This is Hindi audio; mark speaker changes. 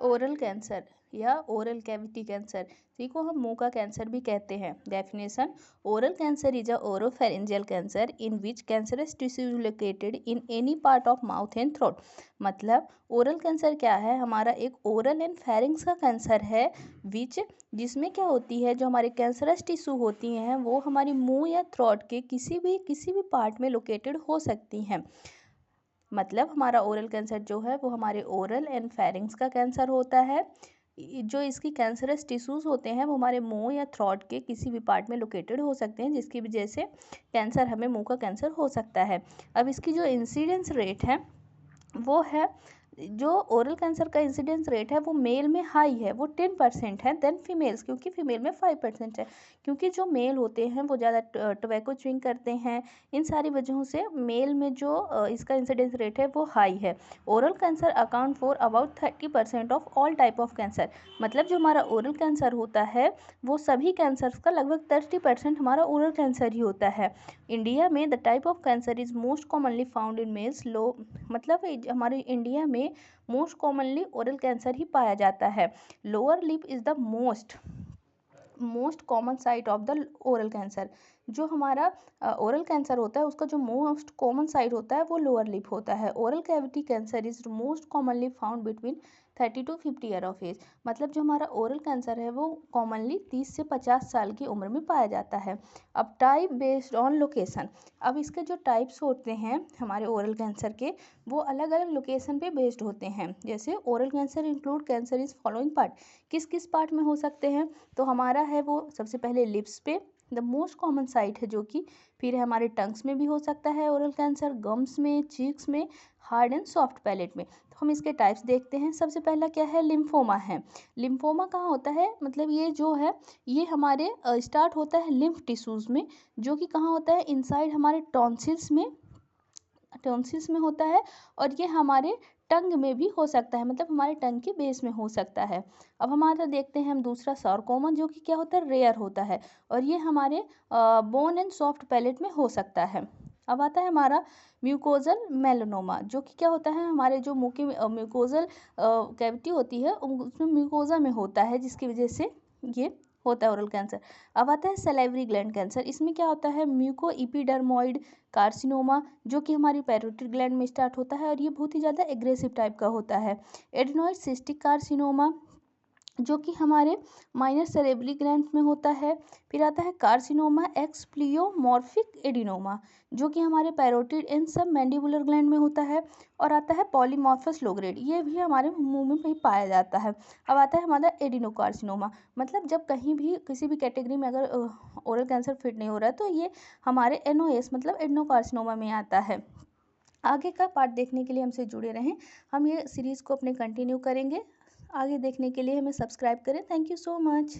Speaker 1: ओरल कैंसर या ओरल कैविटी कैंसर, इसी को हम मुंह का कैंसर भी कहते हैं। Definition: oral cancer is a oropharyngeal cancer in which cancerous tissue located in any part of mouth and throat. मतलब ओरल कैंसर क्या है? हमारा एक ओरल एंड फेरिंग्स का कैंसर है जिसमें क्या होती है, जो हमारे कैंसरस टिश्यू होती हैं वो हमारी मुंह या थ्रोट के किसी भी पार्ट में लोकेटेड हो सकती हैं। मतलब हमारा ओरल कैंसर जो है वो हमारे ओरल एंड फेरिंग्स का कैंसर होता है। जो इसकी कैंसरस टिश्यूज़ होते हैं वो हमारे मुंह या थ्रोट के किसी भी पार्ट में लोकेटेड हो सकते हैं, जिसकी वजह से कैंसर हमें मुंह का कैंसर हो सकता है। अब इसकी जो इंसिडेंस रेट है वो है, जो ओरल कैंसर का इंसिडेंस रेट है वो मेल में हाई है, वो 10% है देन फीमेल्स, क्योंकि फीमेल में 5% है। क्योंकि जो मेल होते हैं वो ज़्यादा टोबैको च्युइंग करते हैं, इन सारी वजहों से मेल में जो इसका इंसिडेंस रेट है वो हाई है। Oral cancer account for about 30% of all type of cancer. मतलब जो हमारा ओरल कैंसर होता है वो सभी कैंसर्स का लगभग 30% हमारा ओरल कैंसर ही होता है। इंडिया में the type of cancer is most commonly found in males. मतलब हमारे इंडिया में मोस्ट कॉमनली ओरल कैंसर ही पाया जाता है। Lower lip is the most common site of the oral cancer. जो हमारा ओरल कैंसर होता है उसका जो मोस्ट कॉमन साइट होता है वो लोअर लिप होता है। Oral cavity cancer is most commonly found between 30 to 50 year of age. मतलब जो हमारा ओरल कैंसर है वो कॉमनली 30 से 50 साल की उम्र में पाया जाता है। अब टाइप बेस्ड ऑन लोकेशन। अब इसके जो टाइप्स होते हैं हमारे ओरल कैंसर के, वो अलग अलग लोकेशन पे बेस्ड होते हैं। जैसे oral cancer include cancer is following part. किस किस पार्ट में हो सकते हैं? तो हमारा है वो सबसे पहले लिप्स पे, द मोस्ट कॉमन साइट है जो कि, फिर है हमारे टंग्स में भी हो सकता है ओरल कैंसर, गम्स में, चीक्स में, हार्ड एंड सॉफ्ट पैलेट में। तो हम इसके टाइप्स देखते हैं। सबसे पहला क्या है? लिम्फोमा है। लिम्फोमा कहाँ होता है? मतलब ये जो है ये हमारे स्टार्ट होता है लिम्फ टिश्यूज़ में, जो कि कहाँ होता है? इनसाइड हमारे टॉन्सिल्स में होता है, और ये हमारे टंग में भी हो सकता है, मतलब हमारे टंग के बेस में हो सकता है। अब हमारा देखते हैं हम दूसरा सार्कोमा, जो कि क्या होता है? रेयर होता है, और ये हमारे बोन एंड सॉफ्ट पैलेट में हो सकता है। अब आता है हमारा म्यूकोजल मेलानोमा, जो कि क्या होता है? हमारे जो मुंह की म्यूकोजल कैविटी होती है उसमें म्यूकोजा में होता है, जिसकी वजह से ये होता है ओरल कैंसर। अब आता है सलाइवरी ग्लैंड कैंसर। इसमें क्या होता है? म्यूको इपिडर्मोइड कार्सिनोमा, जो कि हमारी पैरोटिड ग्लैंड में स्टार्ट होता है, और ये बहुत ही ज़्यादा एग्रेसिव टाइप का होता है। एडिनोइड सिस्टिक कार्सिनोमा, जो कि हमारे माइनर सेरेब्रली ग्लैंड में होता है। फिर आता है कार्सिनोमा एक्स प्लियोमॉर्फिक एडिनोमा, जो कि हमारे पैरोटिड एंड सब मैंडिबुलर ग्लैंड में होता है। और आता है पॉलीमॉर्फस लो ग्रेड, ये भी हमारे मुंह में ही पाया जाता है। अब आता है हमारा एडिनोकार्सिनोमा। मतलब जब कहीं भी किसी भी कैटेगरी में अगर ओरल कैंसर फिट नहीं हो रहा है तो ये हमारे एनओएस मतलब एडिनोकार्सिनोमा में आता है। आगे का पार्ट देखने के लिए हमसे जुड़े रहें। हम ये सीरीज़ को अपने कंटिन्यू करेंगे। आगे देखने के लिए हमें सब्सक्राइब करें। Thank you so much.